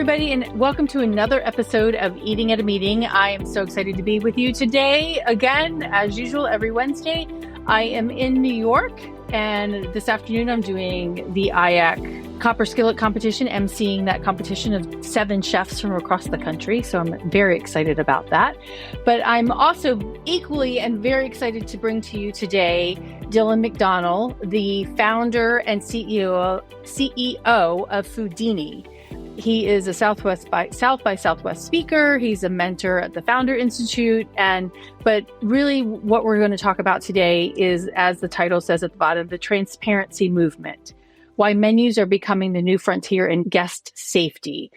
everybody, and welcome to another episode of Eating at a Meeting. I am so excited to be with you today. Again, as usual, every Wednesday, I am in New York, and this afternoon I'm doing the IAC Copper Skillet competition, emceeing that competition of 7 chefs from across the country. So I'm very excited about that. But I'm also equally and very excited to bring to you today Dylan McDonnell, the founder and CEO of Foodini. He is a South by Southwest speaker. He's a mentor at the Founder Institute. But really what we're going to talk about today is, as the title says at the bottom, the transparency movement, why menus are becoming the new frontier in guest safety.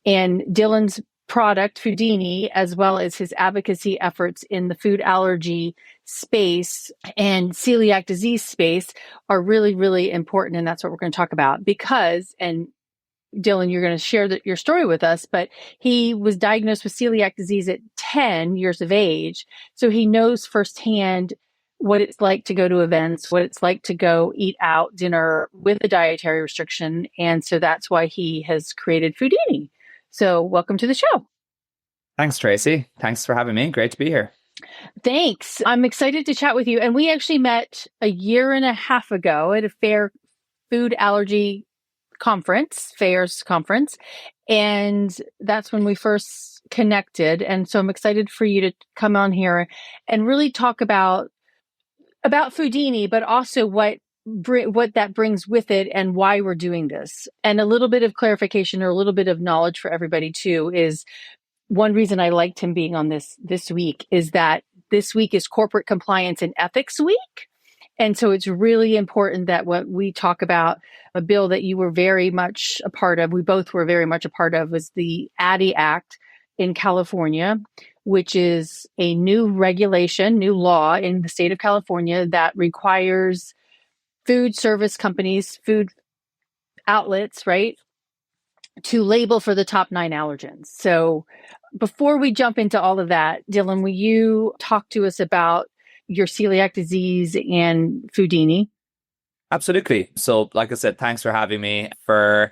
And Dylan's product, Foodini, as well as his advocacy efforts in the food allergy space and celiac disease space are really, really important. And that's what we're going to talk about because, and Dylan, you're going to share your story with us, but he was diagnosed with celiac disease at 10 years of age. So he knows firsthand what it's like to go to events, what it's like to go eat out dinner with a dietary restriction. And so that's why he has created Foodini. So welcome to the show. Thanks, Tracy. Thanks for having me. Great to be here. Thanks. I'm excited to chat with you. And we actually met a year and a half ago at a fair food allergy FAIRS conference. And that's when we first connected. And so I'm excited for you to come on here and really talk about Foodini, but also what that brings with it and why we're doing this. And a little bit of clarification or a little bit of knowledge for everybody too is one reason I liked him being on this week is that this week is Corporate Compliance and Ethics Week. And so it's really important that what we talk about, a bill that you were very much a part of, we both were very much a part of, was the ADDI Act in California, which is a new regulation, new law in the state of California that requires food service companies, food outlets, right, to label for the top 9 allergens. So before we jump into all of that, Dylan, will you talk to us about your celiac disease and Foodini? Absolutely. So like I said, thanks for having me. For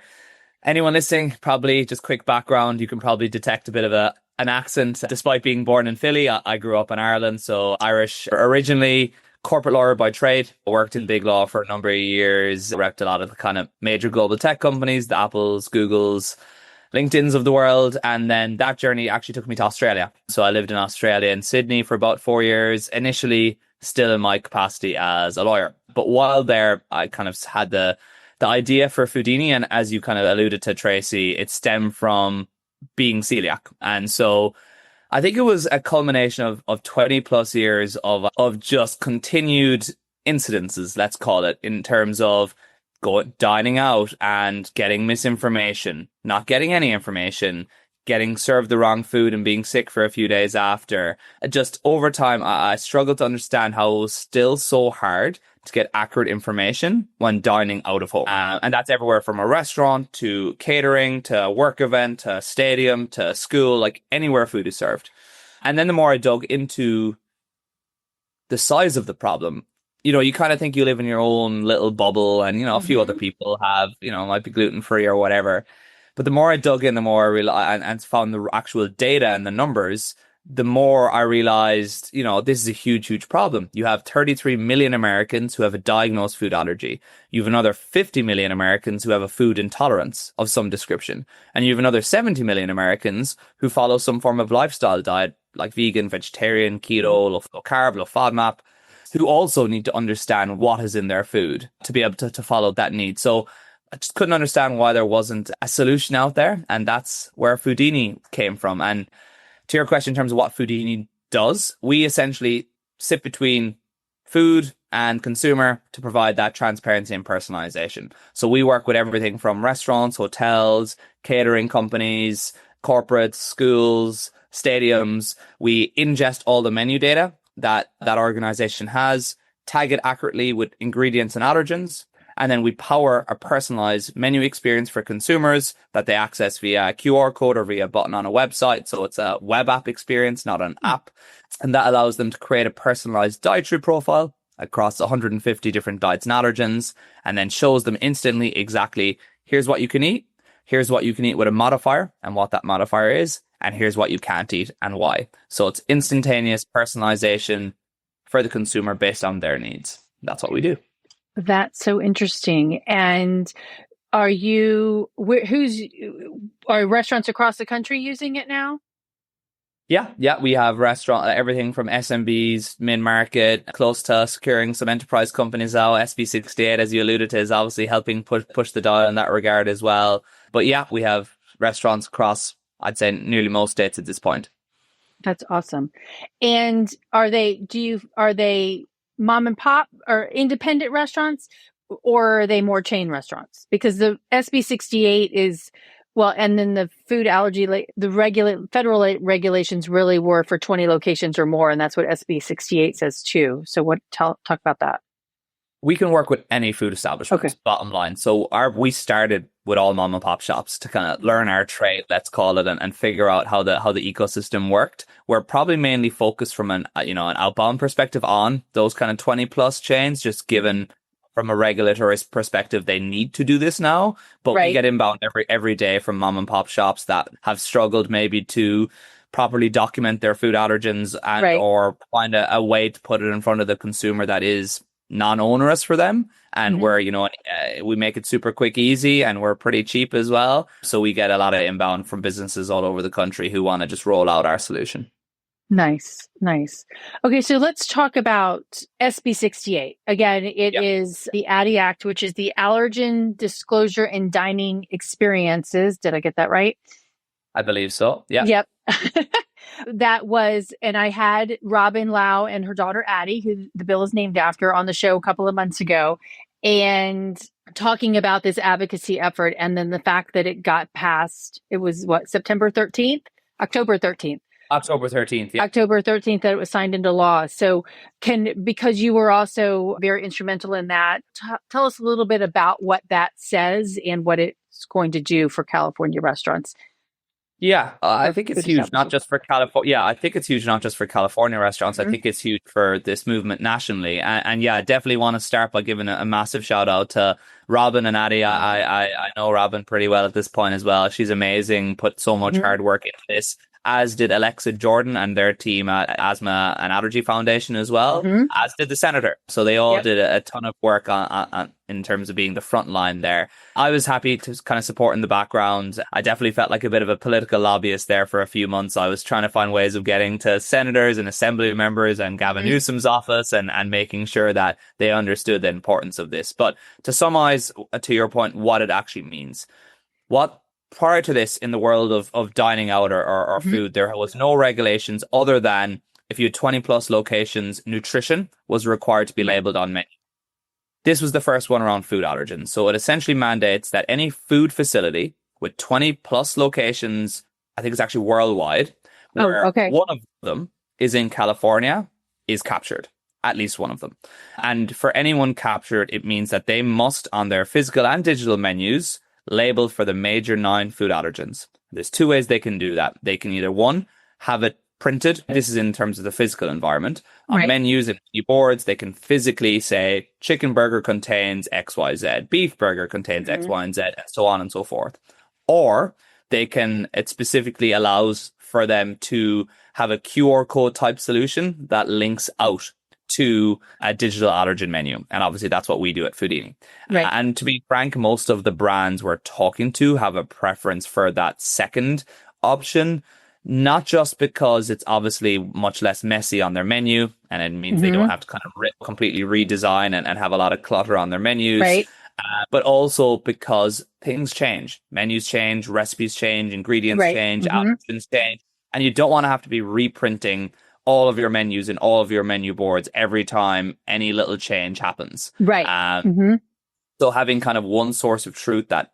anyone listening, probably just quick background, you can probably detect a bit of an accent. Despite being born in Philly, I grew up in Ireland, so Irish originally, corporate lawyer by trade. I worked in big law for a number of years, repped a lot of the kind of major global tech companies, the Apples, Googles, LinkedIn's of the world. And then that journey actually took me to Australia. So I lived in Australia in Sydney for about 4 years, initially still in my capacity as a lawyer. But while there, I kind of had the idea for Foodini. And as you kind of alluded to, Tracy, it stemmed from being celiac. And so I think it was a culmination of 20 plus years of just continued incidences, let's call it, in terms of dining out and getting misinformation, not getting any information, getting served the wrong food and being sick for a few days after. Just over time, I struggled to understand how it was still so hard to get accurate information when dining out of home. And that's everywhere from a restaurant to catering to a work event to a stadium to a school, like anywhere food is served. And then the more I dug into the size of the problem, you kind of think you live in your own little bubble and, a few other people have, might be gluten-free or whatever. But the more I dug in, the more I realized and found the actual data and the numbers, the more I realized, this is a huge, huge problem. You have 33 million Americans who have a diagnosed food allergy. You have another 50 million Americans who have a food intolerance of some description. And you have another 70 million Americans who follow some form of lifestyle diet, like vegan, vegetarian, keto, low carb, low FODMAP, who also need to understand what is in their food to be able to follow that need. So I just couldn't understand why there wasn't a solution out there. And that's where Foodini came from. And to your question in terms of what Foodini does, we essentially sit between food and consumer to provide that transparency and personalization. So we work with everything from restaurants, hotels, catering companies, corporates, schools, stadiums. We ingest all the menu data that organization has, tag it accurately with ingredients and allergens, and then we power a personalized menu experience for consumers that they access via a QR code or via a button on a website. So it's a web app experience, not an app. And that allows them to create a personalized dietary profile across 150 different diets and allergens, and then shows them instantly exactly, here's what you can eat, here's what you can eat with a modifier and what that modifier is, and here's what you can't eat and why. So it's instantaneous personalization for the consumer based on their needs. That's what we do. That's so interesting. And are restaurants across the country using it now? Yeah, we have everything from SMBs, mid-market, close to securing some enterprise companies now. SB68, as you alluded to, is obviously helping push the dial in that regard as well. But yeah, we have restaurants across, I'd say, nearly most states at this point. That's awesome. And are they mom and pop or independent restaurants, or are they more chain restaurants? Because the SB68 is, well, and then the food allergy, federal regulations really were for 20 locations or more, and that's what SB68 says too. So talk about that. We can work with any food establishment, okay. Bottom line. So we started with all mom and pop shops to kind of learn our trade, let's call it, and figure out how the ecosystem worked. We're probably mainly focused from an outbound perspective on those kind of 20 plus chains, just given from a regulatory perspective, they need to do this now. But we get inbound every day from mom and pop shops that have struggled maybe to properly document their food allergens or find a way to put it in front of the consumer that is non-onerous for them, and where we make it super quick, easy, and we're pretty cheap as well. So we get a lot of inbound from businesses all over the country who want to just roll out our solution. Nice. Okay, so let's talk about SB68. Again, it is the ADDI Act, which is the Allergen-Disclosure in Dining Experiences. Did I get that right? I believe so. Yeah. Yep. That was, and I had Robin Lau and her daughter Addie, who the bill is named after, on the show a couple of months ago, and talking about this advocacy effort, and then the fact that it got passed. It was October 13th. October 13th. Yeah. October 13th that it was signed into law. So because you were also very instrumental in that, tell us a little bit about what that says and what it's going to do for California restaurants. Yeah, I think it's huge, not just for California. Yeah, I think it's huge, not just for California restaurants. I think it's huge for this movement nationally. And yeah, I definitely want to start by giving a massive shout out to Robin and Addie. I know Robin pretty well at this point as well. She's amazing, put so much hard work into this, as did Alexa Jordan and their team at Asthma and Allergy Foundation as well, as did the senator. So they all did a ton of work on in terms of being the front line there. I was happy to kind of support in the background. I definitely felt like a bit of a political lobbyist there for a few months. I was trying to find ways of getting to senators and assembly members and Gavin Newsom's office and making sure that they understood the importance of this. But to summarize, to your point, what it actually means. Prior to this, in the world of dining out or food, there was no regulations other than if you had 20 plus locations, nutrition was required to be labeled on menu. This was the first one around food allergens. So it essentially mandates that any food facility with 20 plus locations, I think it's actually worldwide, where one of them is in California, is captured. At least one of them. And for anyone captured, it means that they must, on their physical and digital menus, label for the major 9 food allergens. There's 2 ways they can do that. They can either, one, have it printed. This is in terms of the physical environment. On menus and menu boards, they can physically say chicken burger contains XYZ, beef burger contains X, Y, and Z, and so on and so forth. Or it specifically allows for them to have a QR code type solution that links out to a digital allergen menu. And obviously that's what we do at Foodini. And to be frank, most of the brands we're talking to have a preference for that second option, not just because it's obviously much less messy on their menu, and it means they don't have to kind of completely redesign and have a lot of clutter on their menus, but also because things change. Menus change, recipes change, ingredients change, allergens change, and you don't want to have to be reprinting all of your menus and all of your menu boards every time any little change happens. So having kind of one source of truth that,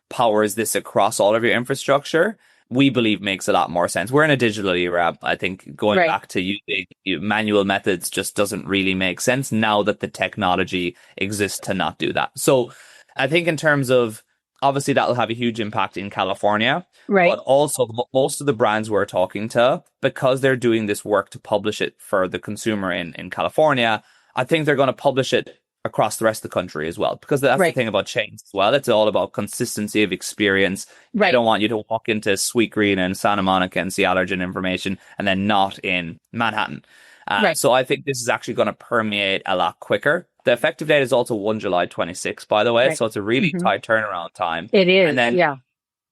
powers this across all of your infrastructure, we believe makes a lot more sense. We're in a digital era. I think going back to using manual methods just doesn't really make sense now that the technology exists to not do that. So I think in terms of, obviously that'll have a huge impact in California, but also most of the brands we're talking to, because they're doing this work to publish it for the consumer in California, I think they're going to publish it across the rest of the country as well. Because that's the thing about chains as well. It's all about consistency of experience. They don't want you to walk into Sweet Green in Santa Monica and see allergen information and then not in Manhattan. So I think this is actually going to permeate a lot quicker. The effective date is also 1 July 26, by the way. So it's a really tight turnaround time. It is, and then,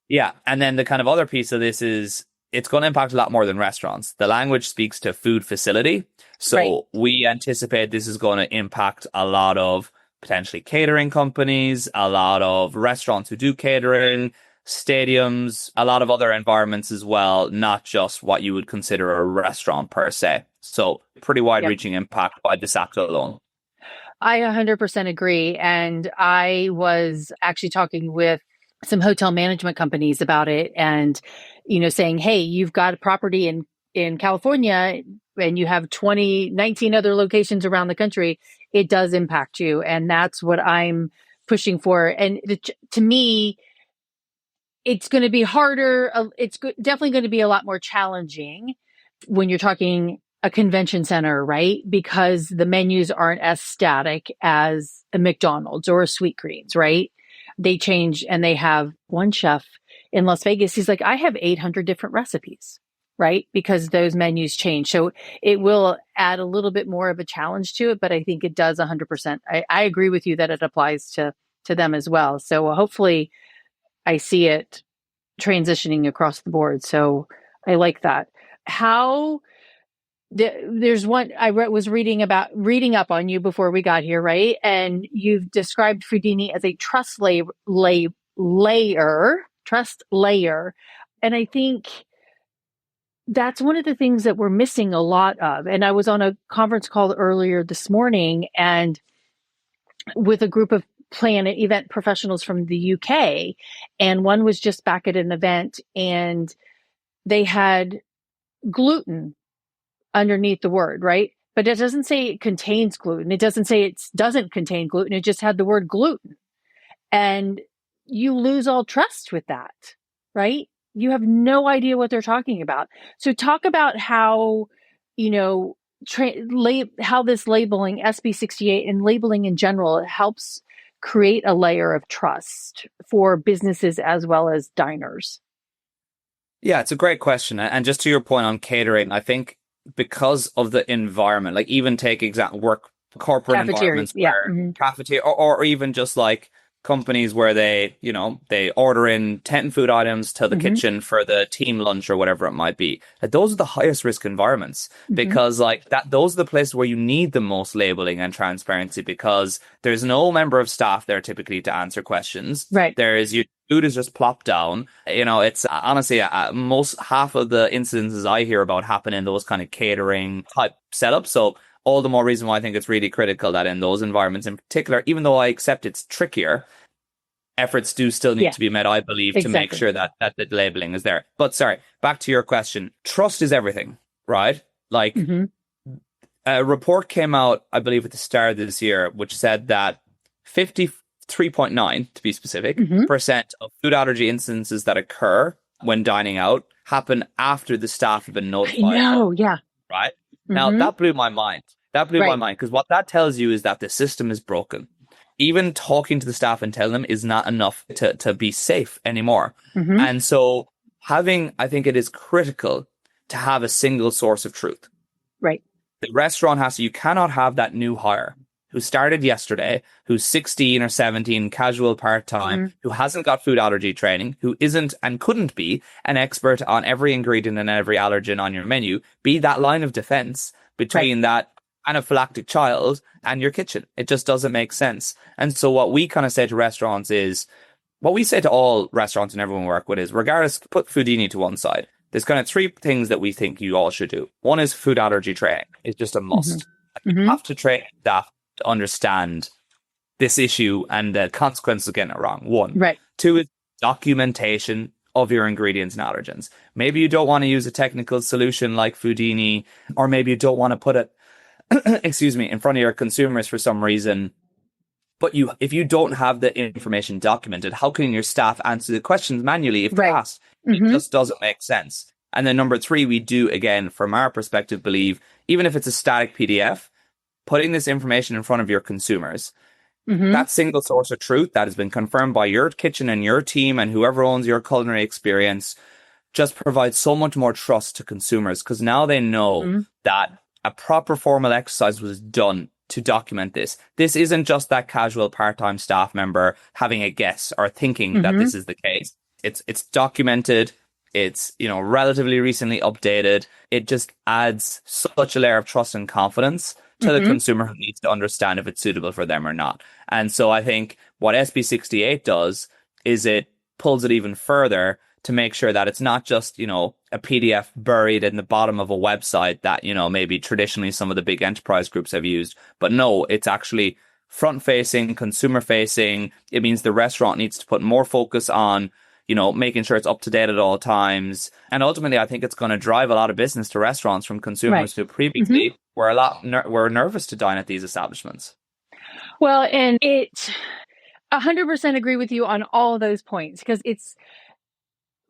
yeah. And then the kind of other piece of this is it's going to impact a lot more than restaurants. The language speaks to food facility. So we anticipate this is going to impact a lot of potentially catering companies, a lot of restaurants who do catering, stadiums, a lot of other environments as well, not just what you would consider a restaurant per se. So pretty wide-reaching impact by this act alone. I 100% agree. And I was actually talking with some hotel management companies about it and, saying, hey, you've got a property in California and you have 19 other locations around the country. It does impact you. And that's what I'm pushing for. And to me, it's going to be harder. It's definitely going to be a lot more challenging when you're talking a convention center, right? Because the menus aren't as static as a McDonald's or a Sweet Greens, right? They change, and they have one chef in Las Vegas. He's like, I have 800 different recipes, right? Because those menus change. So it will add a little bit more of a challenge to it, but I think it does 100%. I agree with you that it applies to them as well. So hopefully I see it transitioning across the board. So I like that. There's one I was reading up on you before we got here, right? And you've described Foodini as a trust layer. And I think that's one of the things that we're missing a lot of. And I was on a conference call earlier this morning and with a group of Planet event professionals from the UK. And one was just back at an event and they had gluten underneath the word, right? But it doesn't say it contains gluten. It doesn't say it doesn't contain gluten. It just had the word gluten. And you lose all trust with that, right? You have no idea what they're talking about. So talk about how, how this labeling, SB68 and labeling in general helps create a layer of trust for businesses as well as diners. Yeah, it's a great question. And just to your point on catering, I think because of the environment, like even take corporate environments where cafeteria or even just like companies where they order in 10 food items to the kitchen for the team lunch or whatever it might be. Those are the highest risk environments because those are the places where you need the most labeling and transparency because there's no member of staff there typically to answer questions. Right. Food is just plopped down. It's honestly half of the incidences I hear about happen in those kind of catering type setups. So all the more reason why I think it's really critical that in those environments in particular, even though I accept it's trickier, efforts do still need to be made, I believe, to make sure that the labeling is there. But sorry, back to your question. Trust is everything, right? Like a report came out, I believe, at the start of this year, which said that 53.9, to be specific, percent of food allergy instances that occur when dining out happen after the staff have been notified. No, yeah. Right? Now, that blew my mind. My mind because what that tells you is that the system is broken. Even talking to the staff and telling them is not enough to be safe anymore. And so I think it is critical to have a single source of truth. Right. The restaurant you cannot have that new hire who started yesterday, who's 16 or 17, casual part-time, who hasn't got food allergy training, who isn't and couldn't be an expert on every ingredient and every allergen on your menu, be that line of defense between that anaphylactic child and your kitchen. It just doesn't make sense. And so what we kind of say to restaurants is, what we say to all restaurants and everyone we work with is, regardless, put Foodini to one side. There's kind of three things that we think you all should do. One is food allergy training. It's just a must. You have to train staff to understand this issue and the consequences of getting it wrong. One. Right. Two is documentation of your ingredients and allergens. Maybe you don't want to use a technical solution like Foodini, or maybe you don't want to put it, in front of your consumers for some reason. But if you don't have the information documented, how can your staff answer the questions manually if asked? It just doesn't make sense. And then number three, we do, again, from our perspective, believe, even if it's a static PDF, putting this information in front of your consumers. Mm-hmm. That single source of truth that has been confirmed by your kitchen and your team and whoever owns your culinary experience just provides so much more trust to consumers, because now they know Mm-hmm. that a proper formal exercise was done to document this. This isn't just that casual part-time staff member having a guess or thinking that Mm-hmm. this is the case. It's documented. It's, relatively recently updated. It just adds such a layer of trust and confidence to the Mm-hmm. consumer who needs to understand if it's suitable for them or not. And so I think what SB68 does is it pulls it even further to make sure that it's not just, a PDF buried in the bottom of a website that, maybe traditionally some of the big enterprise groups have used. But no, it's actually front facing, consumer facing. It means the restaurant needs to put more focus on, making sure it's up to date at all times. And ultimately, I think it's going to drive a lot of business to restaurants from consumers who previously were were nervous to dine at these establishments. Well, and 100% agree with you on all of those points, because it's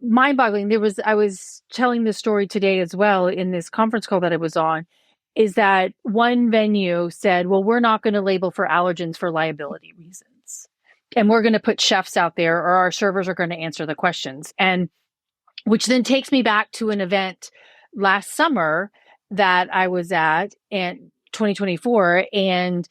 mind-boggling. I was telling this story today as well in this conference call that I was on, is that one venue said, well, we're not going to label for allergens for liability reasons. And we're going to put chefs out there, or our servers are going to answer the questions. And which then takes me back to an event last summer that I was at in 2024. And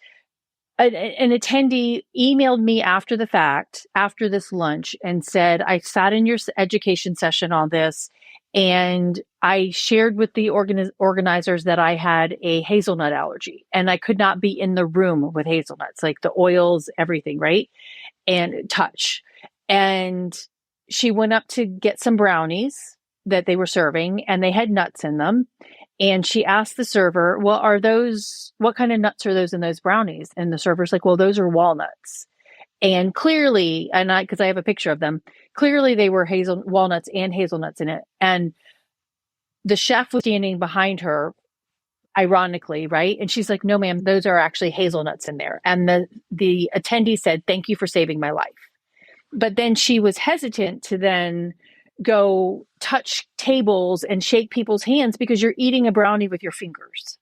an attendee emailed me after the fact, after this lunch, and said, I sat in your education session on this, and I shared with the organizers that I had a hazelnut allergy, and I could not be in the room with hazelnuts, like the oils, everything, right? And touch. And she went up to get some brownies that they were serving, and they had nuts in them. And she asked the server, well, what kind of nuts are those in those brownies? And the server's like, well, those are walnuts. And clearly, because I have a picture of them, clearly they were walnuts and hazelnuts in it. And the chef was standing behind her, ironically, right? And she's like, no, ma'am, those are actually hazelnuts in there. And the attendee said, thank you for saving my life. But then she was hesitant to then go touch tables and shake people's hands, because you're eating a brownie with your fingers,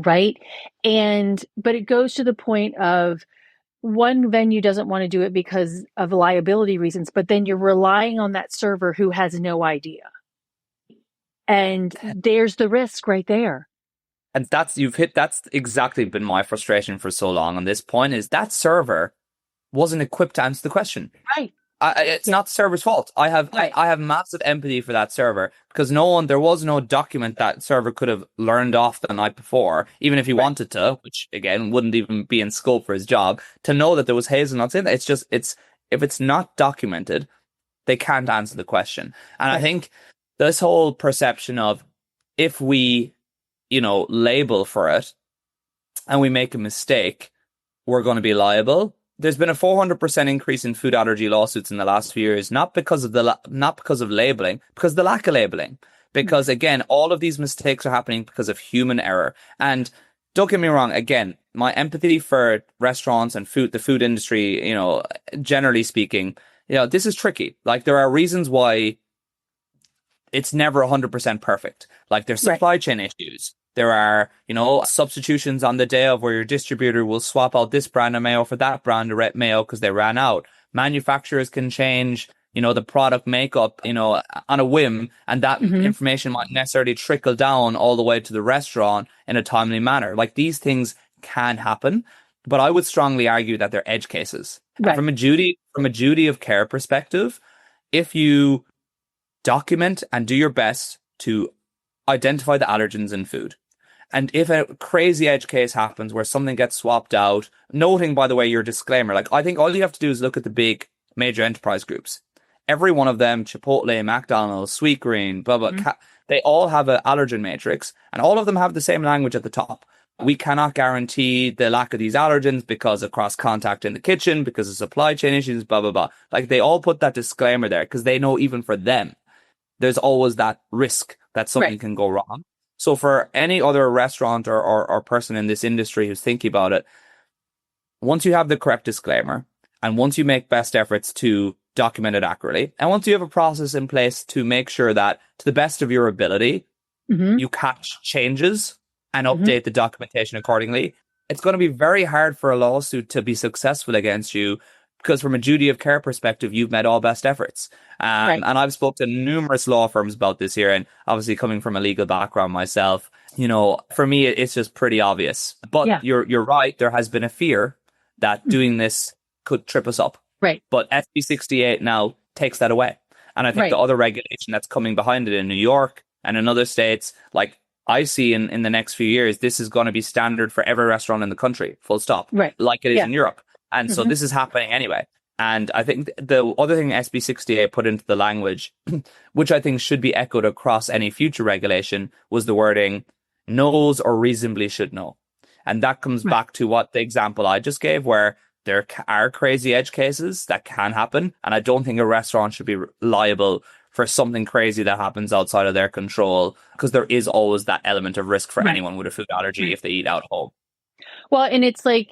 right? But it goes to the point of, one venue doesn't want to do it because of liability reasons, but then you're relying on that server who has no idea. And there's the risk right there. And that's exactly been my frustration for so long on this point, is that server wasn't equipped to answer the question. Right. It's not the server's fault. I have massive empathy for that server, because there was no document that server could have learned off the night before, even if he wanted to, which again wouldn't even be in scope for his job, to know that there was hazelnuts in it. If it's not documented, they can't answer the question. And I think this whole perception of, if we, label for it and we make a mistake, we're going to be liable. There's been a 400% increase in food allergy lawsuits in the last few years, not because of labeling, because of the lack of labeling. Because again, all of these mistakes are happening because of human error. And don't get me wrong, again, my empathy for restaurants and the food industry, generally speaking, this is tricky. Like, there are reasons why it's never 100% perfect. Like, there's supply chain issues. There are, substitutions on the day of, where your distributor will swap out this brand of mayo for that brand of mayo because they ran out. Manufacturers can change, the product makeup, on a whim, and that information might necessarily trickle down all the way to the restaurant in a timely manner. Like, these things can happen, but I would strongly argue that they're edge cases. Right. From a duty of care perspective, if you document and do your best to identify the allergens in food, and if a crazy edge case happens where something gets swapped out, noting, by the way, your disclaimer, like, I think all you have to do is look at the big major enterprise groups. Every one of them, Chipotle, McDonald's, Sweetgreen, blah, blah, they all have an allergen matrix, and all of them have the same language at the top. We cannot guarantee the lack of these allergens because of cross contact in the kitchen, because of supply chain issues, blah, blah, blah. Like, they all put that disclaimer there because they know, even for them, there's always that risk that something can go wrong. So for any other restaurant or person in this industry who's thinking about it, once you have the correct disclaimer, and once you make best efforts to document it accurately, and once you have a process in place to make sure that, to the best of your ability, you catch changes and Mm-hmm. update the documentation accordingly, it's going to be very hard for a lawsuit to be successful against you because from a duty of care perspective, you've met all best efforts. Right. And I've spoken to numerous law firms about this here, and obviously coming from a legal background myself, for me, it's just pretty obvious. But Yeah. you're right. There has been a fear that doing this could trip us up. Right. But SB 68 now takes that away. And I think Right. the other regulation that's coming behind it in New York and in other states, like I see in the next few years, this is going to be standard for every restaurant in the country, full stop, Right. like it is Yeah. in Europe. And so Mm-hmm. this is happening anyway. And I think the other thing SB 68 put into the language, which I think should be echoed across any future regulation, was the wording knows or reasonably should know. And that comes Right. back to what the example I just gave, where there are crazy edge cases that can happen. And I don't think a restaurant should be liable for something crazy that happens outside of their control, because there is always that element of risk for Right. anyone with a food allergy Right. if they eat out at home. Well, and it's like,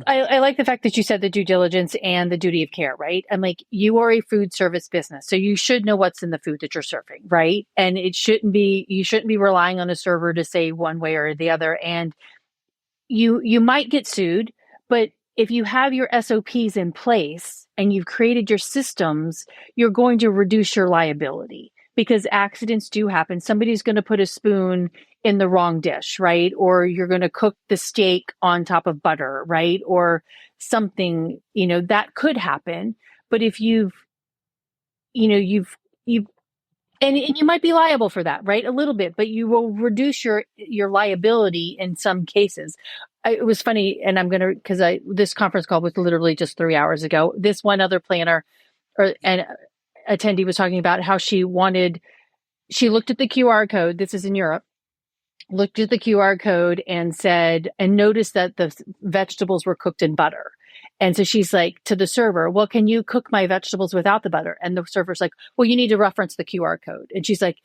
I like the fact that you said the due diligence and the duty of care, right? I'm like, you are a food service business, so you should know what's in the food that you're serving, right? And you shouldn't be relying on a server to say one way or the other. And you might get sued, but if you have your SOPs in place and you've created your systems, you're going to reduce your liability, because accidents do happen. Somebody's going to put a spoon in the wrong dish, right? Or you're going to cook the steak on top of butter, right? Or something, that could happen. But if you've and you might be liable for that, right? A little bit, but you will reduce your liability in some cases. It was funny, and because this conference call was literally just 3 hours ago. This one other planner and attendee was talking about how she looked at the QR code. This is in Europe. Looked at the QR code and noticed that the vegetables were cooked in butter. And so she's like to the server, well, can you cook my vegetables without the butter? And the server's like, well, you need to reference the QR code. And she's like,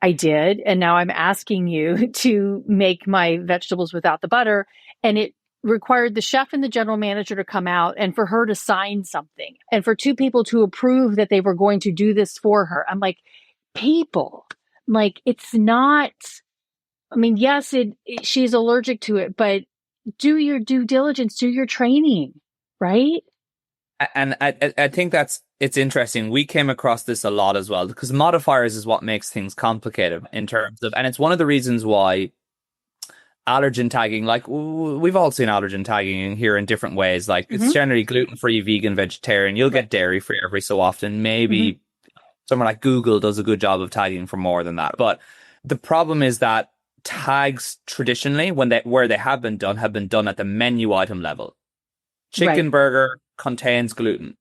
I did. And now I'm asking you to make my vegetables without the butter. And it required the chef and the general manager to come out and for her to sign something and for two people to approve that they were going to do this for her. I'm like, it's not, yes, she's allergic to it, but do your due diligence, do your training, right? And I think it's interesting. We came across this a lot as well, because modifiers is what makes things complicated in terms of, and it's one of the reasons why allergen tagging, like we've all seen allergen tagging here in different ways. Like it's generally gluten-free, vegan, vegetarian. You'll get dairy-free every so often. Maybe somewhere like Google does a good job of tagging for more than that. But the problem is that tags traditionally, where they have been done at the menu item level. Chicken burger contains gluten,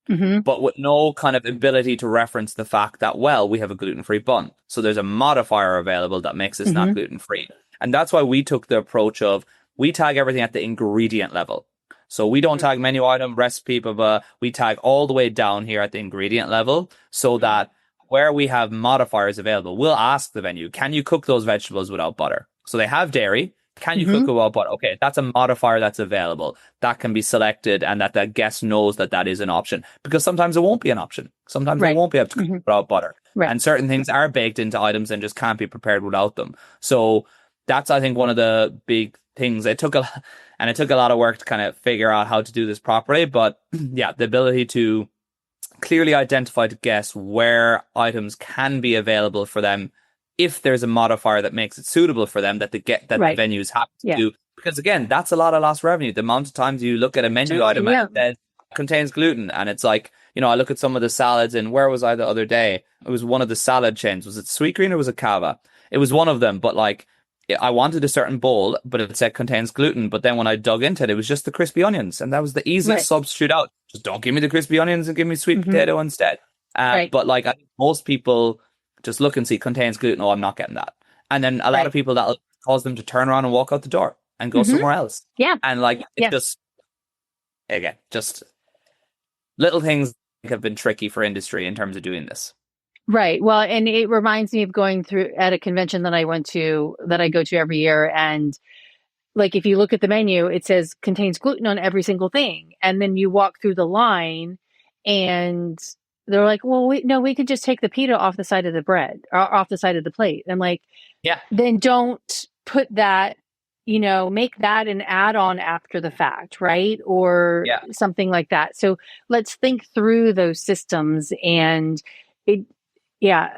but with no kind of ability to reference the fact that, well, we have a gluten-free bun. So there's a modifier available that makes this not gluten-free. And that's why we took the approach of, we tag everything at the ingredient level. So we don't tag menu item, recipe, we tag all the way down here at the ingredient level, so that where we have modifiers available, we'll ask the venue, can you cook those vegetables without butter? So they have dairy. Can you cook it without butter? Okay, that's a modifier that's available. That can be selected, and that the guest knows that is an option. Because sometimes it won't be an option. Sometimes they won't be able to cook without butter. Right. And certain things are baked into items and just can't be prepared without them. So that's, I think, one of the big things. It took a lot of work to kind of figure out how to do this properly. But yeah, the ability to clearly identify to guests where items can be available for them if there's a modifier that makes it suitable for them, that the venues have to do. Because again, that's a lot of lost revenue. The amount of times you look at a menu item and it says contains gluten, and it's like, I look at some of the salads, and where was I the other day? It was one of the salad chains. Was it Sweetgreen or was it Cava? It was one of them, but like, I wanted a certain bowl, but it said contains gluten. But then when I dug into it, it was just the crispy onions, and that was the easiest substitute out. Just don't give me the crispy onions and give me sweet potato instead. But like, I think most people just look and see contains gluten. Oh, I'm not getting that. And then a lot of people, that'll cause them to turn around and walk out the door and go somewhere else. Yeah. And like, it's just, again, just little things have been tricky for industry in terms of doing this. Right. Well, and it reminds me of going through at a convention that I go to every year. And like, if you look at the menu, it says contains gluten on every single thing. And then you walk through the line and they're like, well, we could just take the pita off the side of the bread or off the side of the plate. I'm like, then don't put that, make that an add-on after the fact, right? Or Yeah. something like that. So let's think through those systems. And it, yeah,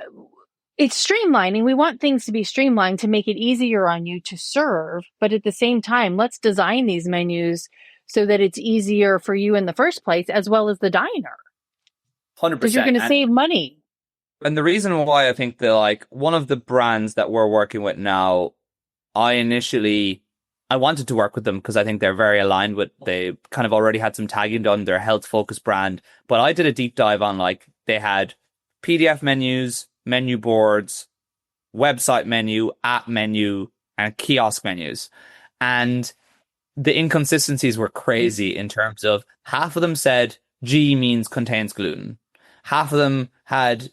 it's streamlining. We want things to be streamlined to make it easier on you to serve. But at the same time, let's design these menus so that it's easier for you in the first place, as well as the diner, because you're 100%. going to save money. And the reason why I think that like one of the brands that we're working with now, I wanted to work with them because I think they're very aligned with, they kind of already had some tagging done, their health focused brand. But I did a deep dive on like, they had PDF menus, menu boards, website menu, app menu, and kiosk menus. And the inconsistencies were crazy in terms of half of them said G means contains gluten. Half of them had,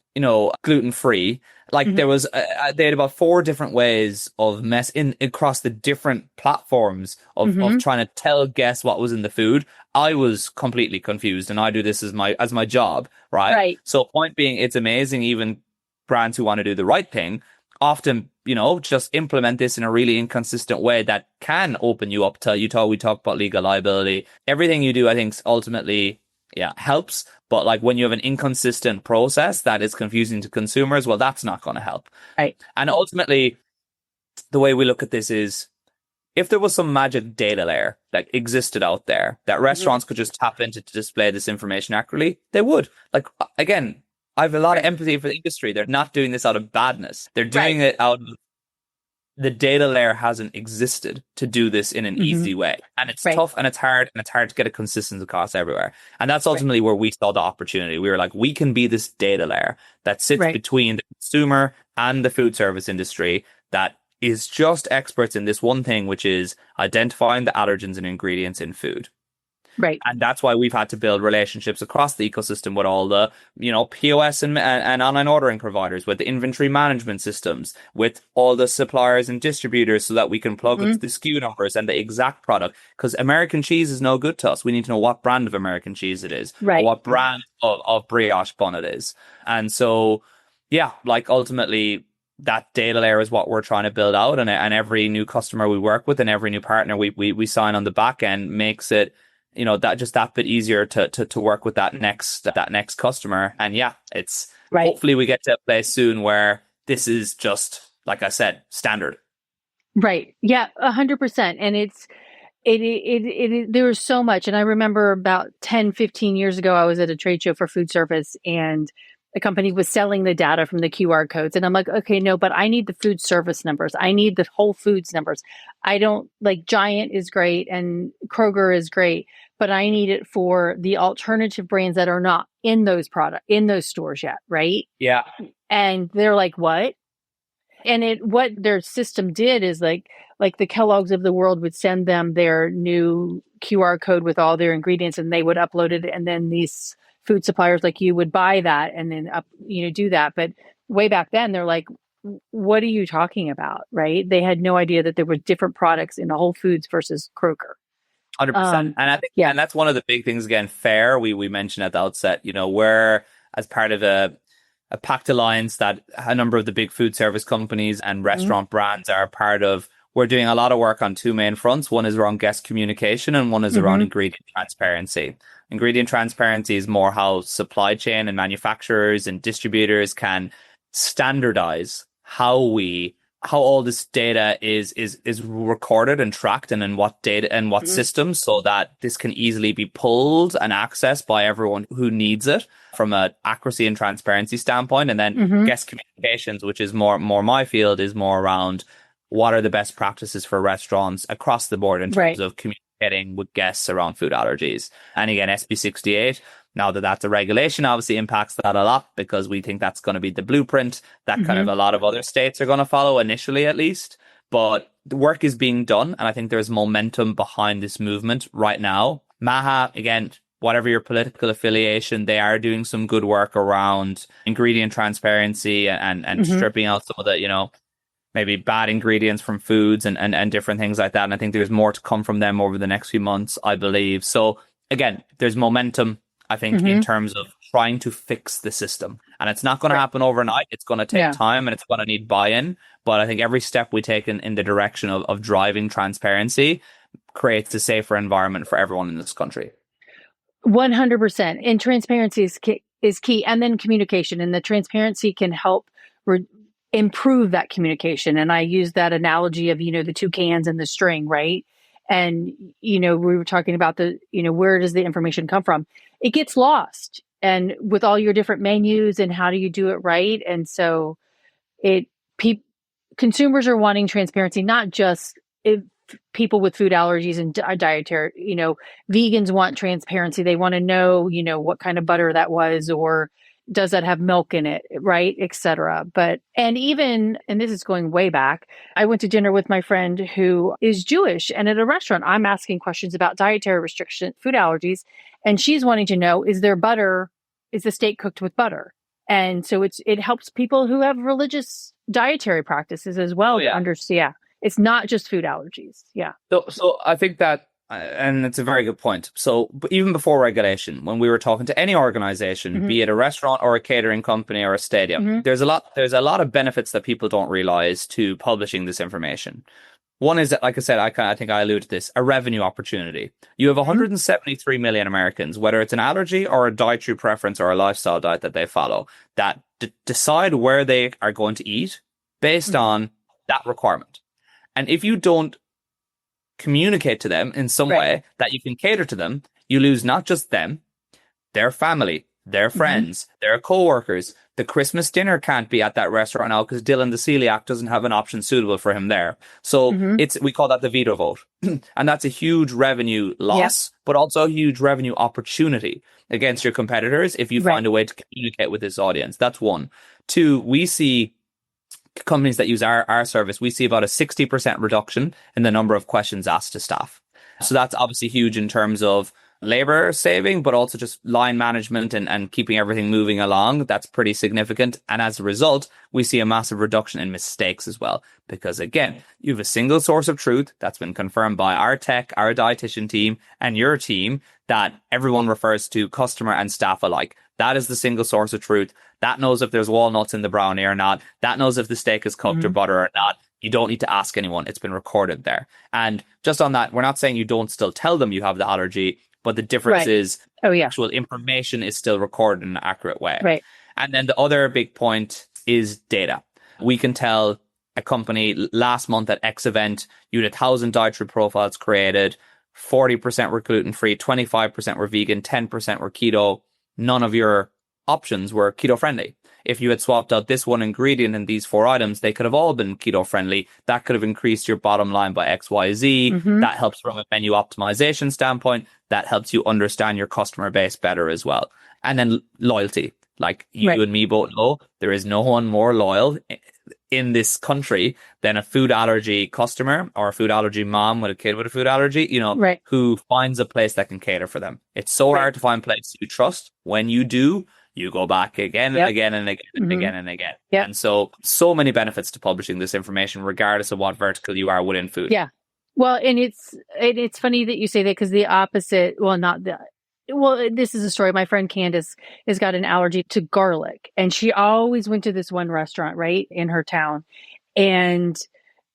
gluten free. Like there was, they had about 4 different ways of across the different platforms of trying to tell guests what was in the food. I was completely confused, and I do this as my job, right? Right. So point being, it's amazing, even brands who want to do the right thing often, just implement this in a really inconsistent way that can open you up to, we talk about legal liability. Everything you do, I think, ultimately, helps. But like when you have an inconsistent process that is confusing to consumers, well, that's not going to help. Right. And ultimately, the way we look at this is, if there was some magic data layer that existed out there that restaurants could just tap into to display this information accurately, they would. Like, again, I have a lot of empathy for the industry. They're not doing this out of badness. They're doing it out of, the data layer hasn't existed to do this in an easy way. And it's tough, and it's hard to get a consistent across everywhere. And that's ultimately where we saw the opportunity. We were like, we can be this data layer that sits between the consumer and the food service industry that is just experts in this one thing, which is identifying the allergens and ingredients in food. Right. And that's why we've had to build relationships across the ecosystem with all the, POS and online ordering providers, with the inventory management systems, with all the suppliers and distributors, so that we can plug into the SKU numbers and the exact product. Because American cheese is no good to us. We need to know what brand of American cheese it is, or what brand of brioche bun it is. And so, like ultimately, that data layer is what we're trying to build out. And every new customer we work with and every new partner we sign on the back end makes it, that bit easier to work with that next customer. And it's hopefully we get to a place soon where this is just, like I said, standard. Right. Yeah, 100%. And there was so much. And I remember about 10, 15 years ago, I was at a trade show for food service, and the company was selling the data from the QR codes. And I'm like, okay, no, but I need the food service numbers. I need the Whole Foods numbers. I don't like, Giant is great and Kroger is great, but I need it for the alternative brands that are not in those stores yet. Right. Yeah. And they're like, what? And what their system did is like the Kellogg's of the world would send them their new QR code with all their ingredients, and they would upload it. And then these food suppliers like you would buy that and then do that. But way back then, they're like, what are you talking about? Right. They had no idea that there were different products in Whole Foods versus Kroger. 100%. And I think, and that's one of the big things, again, FAIR, we mentioned at the outset, we're, as part of a pact alliance that a number of the big food service companies and restaurant brands are part of. We're doing a lot of work on 2 main fronts. One is around guest communication, and one is around ingredient transparency. Ingredient transparency is more how supply chain and manufacturers and distributors can standardize how all this data is recorded and tracked, and in what data and what systems, so that this can easily be pulled and accessed by everyone who needs it from an accuracy and transparency standpoint. And then guest communications, which is more my field, is more around what are the best practices for restaurants across the board in terms of communicating with guests around food allergies. And again, SB 68, now that that's a regulation, obviously impacts that a lot, because we think that's going to be the blueprint that kind of a lot of other states are going to follow, initially at least. But the work is being done, and I think there's momentum behind this movement right now. MAHA, again, whatever your political affiliation, they are doing some good work around ingredient transparency and stripping out some of the, maybe bad ingredients from foods and different things like that. And I think there's more to come from them over the next few months, I believe. So again, there's momentum. I think, in Hmm. terms of trying to fix the system. And it's not going to happen overnight. It's going to take Yeah. time and it's going to need buy-in. But I think every step we take in the direction of driving transparency creates a safer environment for everyone in this country. 100%. And transparency is key. And then communication. And the transparency can help improve that communication. And I use that analogy of, the two cans and the string, right? And, we were talking about where does the information come from? It gets lost. And with all your different menus and how do you do it right? And so consumers are wanting transparency, not just people with food allergies and dietary, vegans want transparency. They want to know, what kind of butter that was, or does that have milk in it, right, et cetera. And this is going way back, I went to dinner with my friend who is Jewish, and at a restaurant, I'm asking questions about dietary restriction, food allergies, and she's wanting to know, is the steak cooked with butter? And so it helps people who have religious dietary practices as well to understand. Yeah, it's not just food allergies. Yeah. So I think that, and it's a very good point. So even before regulation, when we were talking to any organization, be it a restaurant or a catering company or a stadium, there's a lot of benefits that people don't realize to publishing this information. One is that, like I said, I think I alluded to this, a revenue opportunity. You have 173 million Americans, whether it's an allergy or a dietary preference or a lifestyle diet that they follow, that decide where they are going to eat based on that requirement. And if you don't communicate to them in some way that you can cater to them, you lose not just them, their family, their friends, their co-workers. The Christmas dinner can't be at that restaurant now because Dylan the celiac doesn't have an option suitable for him there. So we call that the veto vote. And that's a huge revenue loss, but also a huge revenue opportunity against your competitors if you find a way to communicate with this audience. That's one. Two, we see companies that use our service, we see about a 60% reduction in the number of questions asked to staff. So that's obviously huge in terms of labor saving, but also just line management and keeping everything moving along. That's pretty significant. And as a result, we see a massive reduction in mistakes as well. Because again, you have a single source of truth that's been confirmed by our tech, our dietitian team, and your team that everyone refers to, customer and staff alike. That is the single source of truth. That knows if there's walnuts in the brownie or not. That knows if the steak is cooked or butter or not. You don't need to ask anyone. It's been recorded there. And just on that, we're not saying you don't still tell them you have the allergy, but the difference is actual information is still recorded in an accurate way. Right. And then the other big point is data. We can tell a company last month at X event, you had 1,000 dietary profiles created, 40% were gluten-free, 25% were vegan, 10% were keto. None of your options were keto friendly. If you had swapped out this one ingredient in these 4 items, they could have all been keto friendly. That could have increased your bottom line by XYZ. That helps from a menu optimization standpoint. That helps you understand your customer base better as well. And then loyalty. Like you and me both know, there is no one more loyal in this country than a food allergy customer or a food allergy mom with a kid with a food allergy, who finds a place that can cater for them. It's so hard to find places you trust. When you do, you go back again and again and again and again and again. And so many benefits to publishing this information, regardless of what vertical you are within food. Yeah. Well, and it's funny that you say that, because the opposite, this is a story. My friend Candace has got an allergy to garlic, and she always went to this one restaurant, right, in her town. And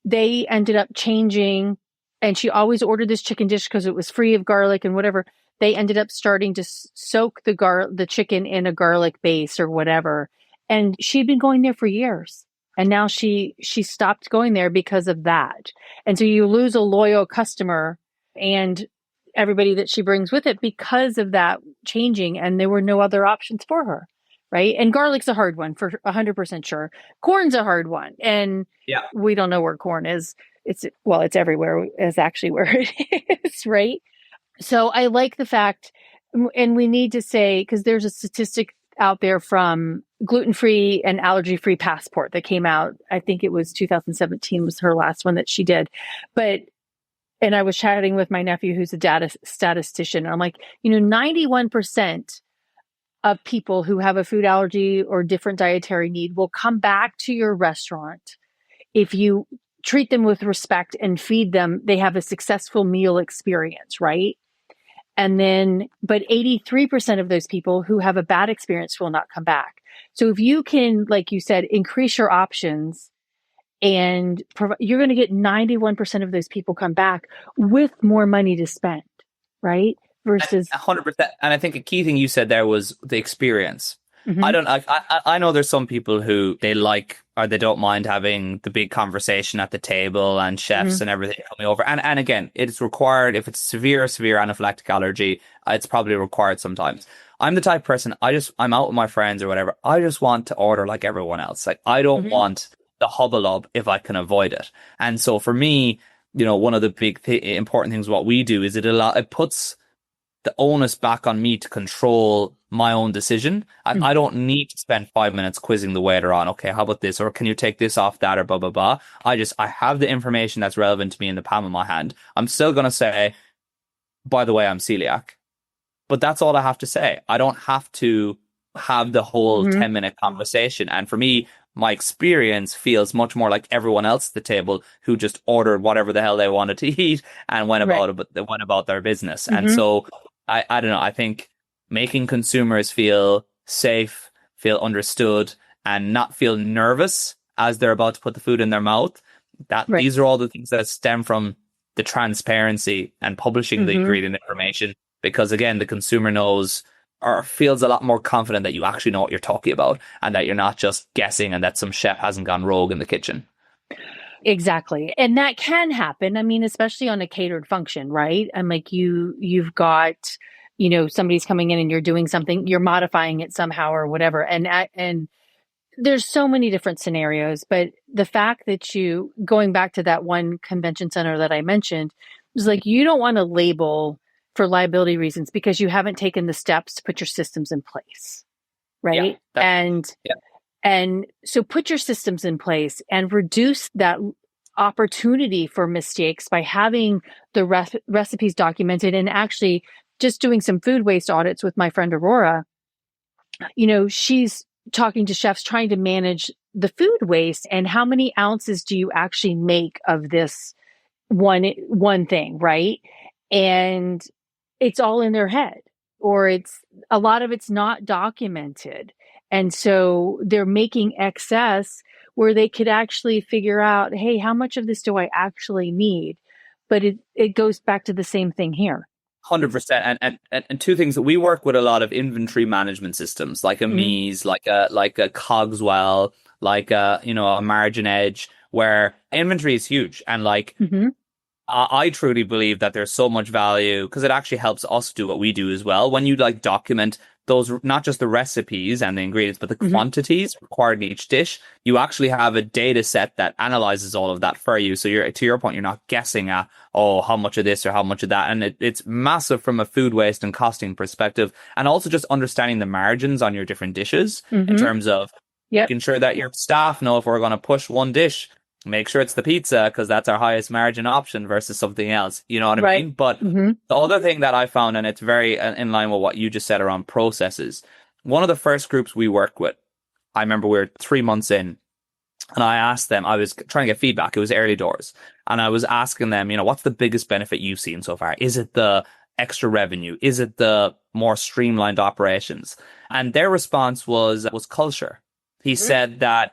they ended up changing, and she always ordered this chicken dish because it was free of garlic and whatever. They ended up starting to soak the chicken in a garlic base or whatever. And she'd been going there for years. And now she stopped going there because of that. And so you lose a loyal customer and everybody that she brings with it because of that changing. And there were no other options for her. Right. And garlic's a hard one for 100% sure. Corn's a hard one. And we don't know where corn is. It's everywhere is actually where it is. Right. So I like the fact, and we need to say, because there's a statistic out there from Gluten-Free and Allergy-Free Passport that came out. I think it was 2017 was her last one that she did. And I was chatting with my nephew, who's a data statistician. And I'm like, 91% of people who have a food allergy or different dietary need will come back to your restaurant if you treat them with respect and feed them. They have a successful meal experience, right? But 83% of those people who have a bad experience will not come back. So if you can, like you said, increase your options and you're going to get 91% of those people come back with more money to spend, right? Versus 100%. And I think a key thing you said there was the experience. Mhm. I know there's some people who they like or they don't mind having the big conversation at the table and chefs and everything coming over. And again, it's required if it's severe anaphylactic allergy, it's probably required sometimes. I'm the type of person, I'm out with my friends or whatever. I just want to order like everyone else. Like I don't want the hubble if I can avoid it. And so for me, one of the big important things what we do is it puts the onus back on me to control my own decision. And I don't need to spend 5 minutes quizzing the waiter on, okay, how about this? Or can you take this off that or blah, blah, blah. I have the information that's relevant to me in the palm of my hand. I'm still going to say, by the way, I'm celiac. But that's all I have to say. I don't have to have the whole 10-minute conversation. And for me, my experience feels much more like everyone else at the table who just ordered whatever the hell they wanted to eat and went about their business. And so I don't know. I think making consumers feel safe, feel understood, and not feel nervous as they're about to put the food in their mouth. These are all the things that stem from the transparency and publishing the ingredient information. Because again, the consumer knows or feels a lot more confident that you actually know what you're talking about and that you're not just guessing and that some chef hasn't gone rogue in the kitchen. Exactly. And that can happen. I mean, especially on a catered function, right? And like you've got, somebody's coming in and you're doing something, you're modifying it somehow or whatever. And there's so many different scenarios, but the fact that going back to that one convention center that I mentioned, was like, you don't want to label for liability reasons because you haven't taken the steps to put your systems in place. Right. And so put your systems in place and reduce that opportunity for mistakes by having the recipes documented and actually just doing some food waste audits with my friend Aurora. She's talking to chefs trying to manage the food waste and how many ounces do you actually make of this one thing, right? And it's all in their head, or a lot of it's not documented. And so they're making excess where they could actually figure out, hey, how much of this do I actually need? But it goes back to the same thing here. 100%. And two things that we work with a lot of inventory management systems, like a Mies, like a Cogswell, like a Margin Edge, where inventory is huge. And like, I truly believe that there's so much value because it actually helps us do what we do as well. When you like document those, not just the recipes and the ingredients, but the quantities required in each dish, you actually have a data set that analyzes all of that for you. So to your point, you're not guessing at, how much of this or how much of that. And it's massive from a food waste and costing perspective. And also just understanding the margins on your different dishes in terms of making sure that your staff know if we're going to push one dish, make sure it's the pizza because that's our highest margin option versus something else. You know what I mean? But the other thing that I found, and it's very in line with what you just said around processes, one of the first groups we worked with, I remember we were 3 months in and I asked them, I was trying to get feedback. It was early doors. And I was asking them, what's the biggest benefit you've seen so far? Is it the extra revenue? Is it the more streamlined operations? And their response was culture. He said that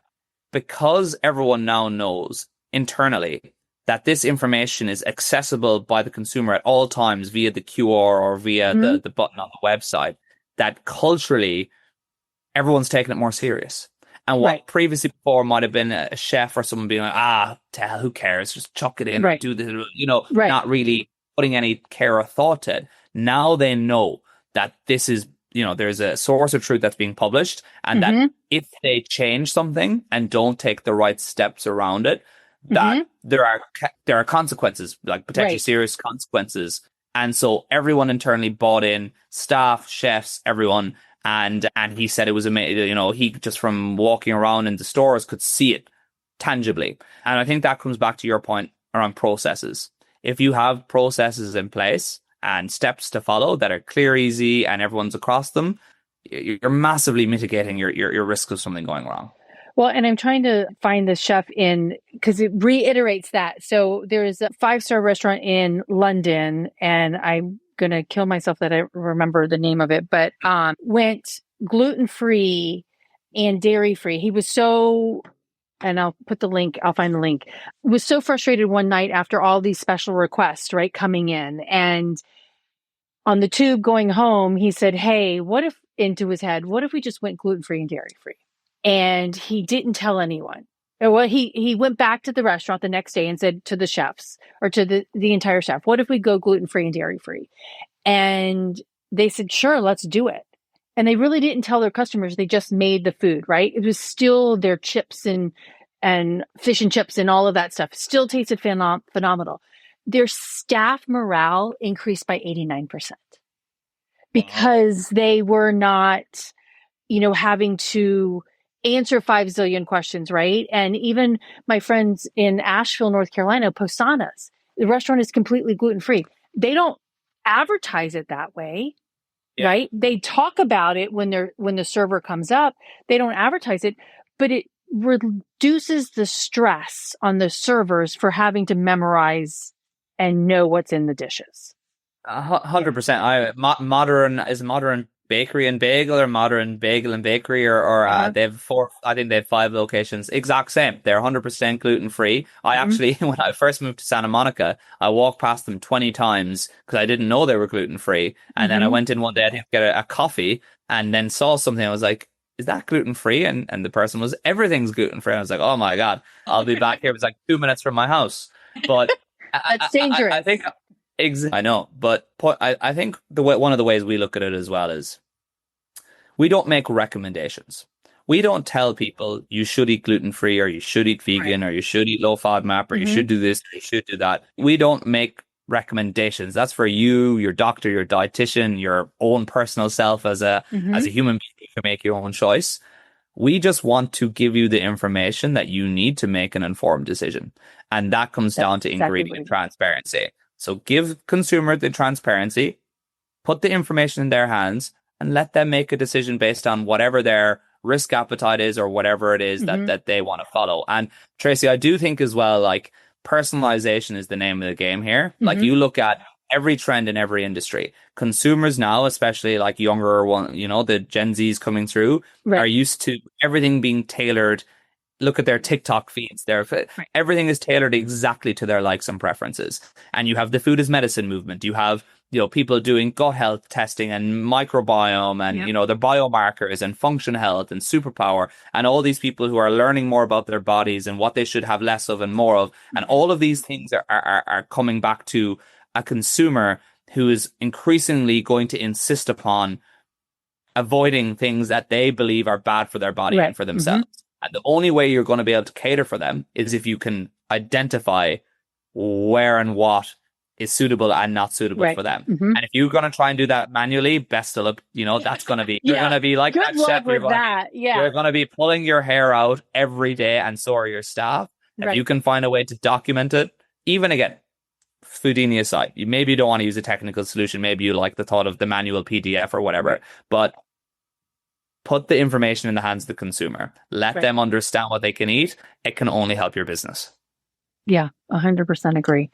because everyone now knows internally that this information is accessible by the consumer at all times via the QR or via the button on the website, that culturally everyone's taking it more serious. And what previously before might have been a chef or someone being like, who cares? Just chuck it in, do this, not really putting any care or thought to it. Now they know that this is, there's a source of truth that's being published and that if they change something and don't take the right steps around it, that there are consequences, like potentially serious consequences. And so everyone internally bought in, staff, chefs, everyone. And he said it was amazing. He just from walking around in the stores could see it tangibly. And I think that comes back to your point around processes. If you have processes in place and steps to follow that are clear, easy, and everyone's across them, you're massively mitigating your risk of something going wrong. Well, and I'm trying to find the chef because it reiterates that. So there's a 5-star restaurant in London, and I'm going to kill myself that I remember the name of it, but went gluten-free and dairy-free. He was so, and I'll put the link, I'll find the link, was so frustrated one night after all these special requests, right, coming in. And on the tube going home, he said, hey, what if, into his head, what if we just went gluten-free and dairy-free? And he didn't tell anyone. Well, he went back to the restaurant the next day and said to the chefs, or to the entire staff, what if we go gluten-free and dairy-free? And they said, sure, let's do it. And they really didn't tell their customers. They just made the food, right? It was still their chips and fish and chips and all of that stuff. Still tasted phenomenal. Their staff morale increased by 89% because they were not, having to answer 5 zillion questions, right? And even my friends in Asheville, North Carolina, Posana's, the restaurant is completely gluten-free. They don't advertise it that way, right? They talk about it when the server comes up. They don't advertise it, but it reduces the stress on the servers for having to memorize and know what's in the dishes. 100%. Modern bakery and bagel, or modern bagel and bakery, or they have 4, I think they have 5 locations, exact same. They're 100% gluten free. I actually, when I first moved to Santa Monica, I walked past them 20 times because I didn't know they were gluten free. And then I went in one day to get a coffee and then saw something. I was like, is that gluten free? And the person was, everything's gluten free. I was like, oh my God, I'll be back here. It was like 2 minutes from my house. But that's dangerous. I think I know, but I think one of the ways we look at it as well is we don't make recommendations. We don't tell people you should eat gluten-free, or you should eat vegan, or you should eat low FODMAP, or you should do this, or you should do that. We don't make recommendations. That's for you, your doctor, your dietitian, your own personal self as a human being. You can make your own choice. We just want to give you the information that you need to make an informed decision. And that comes down to ingredient transparency. So give consumer the transparency, put the information in their hands, and let them make a decision based on whatever their risk appetite is, or whatever it is that they want to follow. And Tracy, I do think as well, like, personalization is the name of the game here. Like, you look at every trend in every industry. Consumers now, especially like younger one, the Gen Zs coming through, are used to everything being tailored. Look at their TikTok feeds. Everything is tailored exactly to their likes and preferences. And you have the food as medicine movement. You have, people doing gut health testing and microbiome and, the biomarkers and function health and superpower, and all these people who are learning more about their bodies and what they should have less of and more of. And all of these things are coming back to a consumer who is increasingly going to insist upon avoiding things that they believe are bad for their body and for themselves. And the only way you're going to be able to cater for them is if you can identify where and what is suitable and not suitable for them. And if you're going to try and do that manually, best of luck. That's going to be, you're going to be like good that chef. With that. You're going to be pulling your hair out every day, and so are your staff. If you can find a way to document it, even again, Foodini aside, you maybe don't want to use a technical solution. Maybe you like the thought of the manual PDF or whatever, but put the information in the hands of the consumer. Let them understand what they can eat. It can only help your business. Yeah, 100% agree.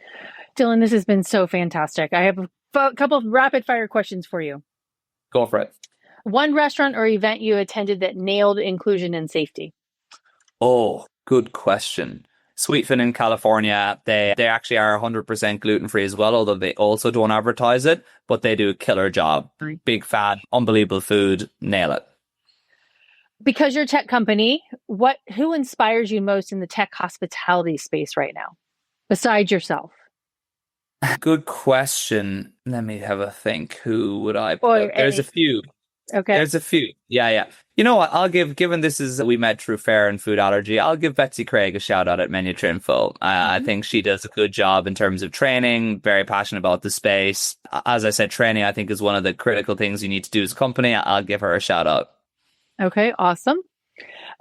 Dylan, this has been so fantastic. I have a couple of rapid fire questions for you. Go for it. One restaurant or event you attended that nailed inclusion and safety? Oh, good question. Sweetfin in California, they actually are 100% gluten-free as well, although they also don't advertise it, but they do a killer job. Big fan, unbelievable food, nail it. Because you're a tech company, who inspires you most in the tech hospitality space right now, besides yourself? Good question. Let me have a think. Who would I pick? There's a few. Okay. There's a few. Yeah. You know what? I'll give, given this is we met through Fair and Food Allergy, I'll give Betsy Craig a shout out at Menutrinfo. I think she does a good job in terms of training, very passionate about the space. As I said, training, I think, is one of the critical things you need to do as a company. I'll give her a shout out. Okay, awesome.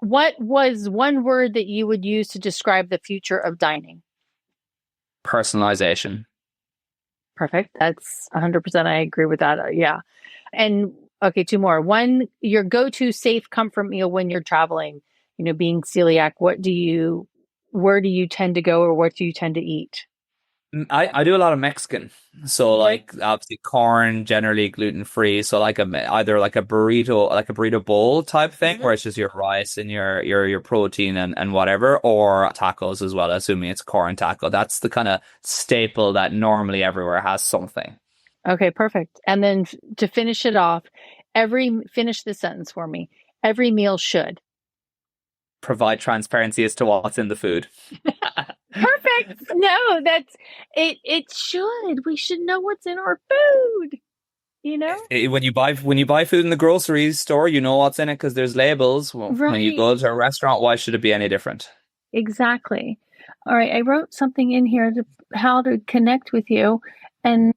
What was one word that you would use to describe the future of dining? Personalization. Perfect. That's 100%. I agree with that. Yeah. And okay, 2 more. One, your go-to safe comfort meal when you're traveling, being celiac, where do you tend to go, or what do you tend to eat? I do a lot of Mexican. So Okay. like obviously corn, generally gluten free. So like either like a burrito bowl type thing Mhm. where it's just your rice and your protein and whatever, or tacos as well, assuming it's corn taco. That's the kind of staple that normally everywhere has something. Okay, perfect. And then to finish it off, finish the sentence for me. Every meal should. Provide transparency as to what's in the food. Perfect. No, that's it. It should. We should know what's in our food, you know? When you buy food in the grocery store, you know what's in it because there's labels. Well, when you Right. go to a restaurant, why should it be any different? Exactly. All right. I wrote something in here to how to connect with you, and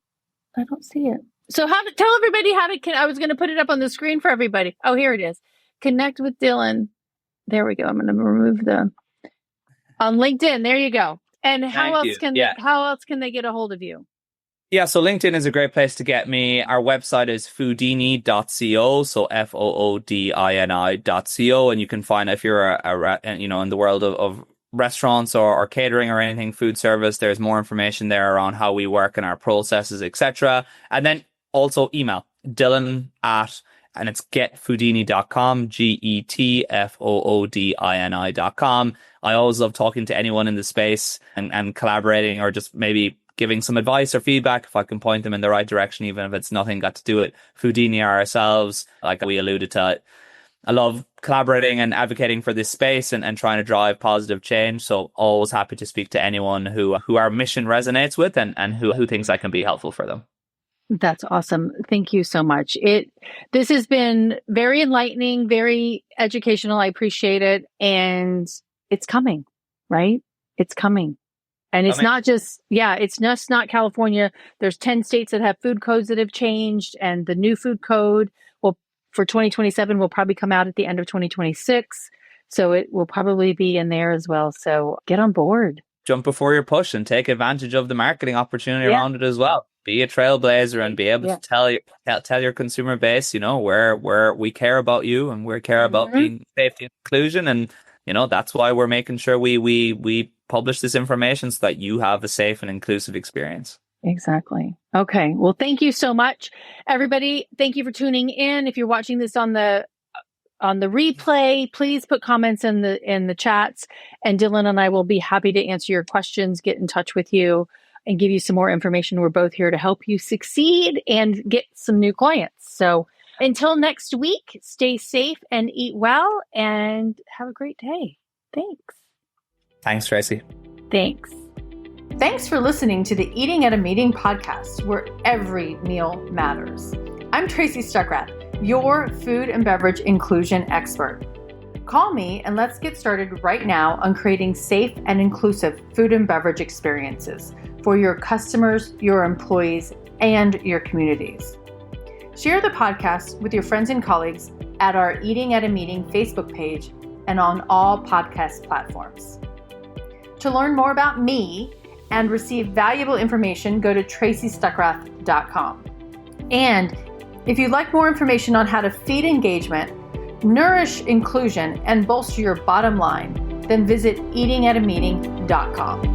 I don't see it. So how to tell everybody how to I was going to put it up on the screen for everybody. Oh, here it is. Connect with Dylan. There we go. I'm going to remove the on LinkedIn. There you go. And Thank you. how else can they get a hold of you? Yeah, so LinkedIn is a great place to get me. Our website is foodini.co, so foodini.co, and you can find if you're in the world of restaurants or catering or anything food service, there's more information there around how we work and our processes, etc. And then also email Dylan and it's getfoodini.com, getfoodini.com. I always love talking to anyone in the space and collaborating or just maybe giving some advice or feedback if I can point them in the right direction, even if it's nothing got to do with Foodini or ourselves. Like we alluded to, I love collaborating and advocating for this space and trying to drive positive change. So always happy to speak to anyone who our mission resonates with and who thinks I can be helpful for them. That's awesome. Thank you so much. This has been very enlightening, very educational. I appreciate it. And it's coming, right? It's coming. And it's not just not California. There's 10 states that have food codes that have changed, and the new food code for 2027 will probably come out at the end of 2026. So it will probably be in there as well. So get on board. Jump before you're pushed and take advantage of the marketing opportunity around it as well. Be a trailblazer and be able to tell your consumer base, where we care about you and we care about being safety and inclusion. And, that's why we're making sure we publish this information so that you have a safe and inclusive experience. Exactly. Okay. Well, thank you so much, everybody. Thank you for tuning in. If you're watching this on the replay, please put comments in the chats, and Dylan and I will be happy to answer your questions, get in touch with you, and give you some more information. We're both here to help you succeed and get some new clients. So until next week, stay safe and eat well and have a great day. Thanks. Thanks, Tracy. Thanks. Thanks for listening to the Eating at a Meeting podcast, where every meal matters. I'm Tracy Stuckrath, your food and beverage inclusion expert. Call me and let's get started right now on creating safe and inclusive food and beverage experiences for your customers, your employees, and your communities. Share the podcast with your friends and colleagues at our Eating at a Meeting Facebook page and on all podcast platforms. To learn more about me and receive valuable information, go to tracystuckrath.com. And if you'd like more information on how to feed engagement, nourish inclusion, and bolster your bottom line, then visit eatingatameeting.com.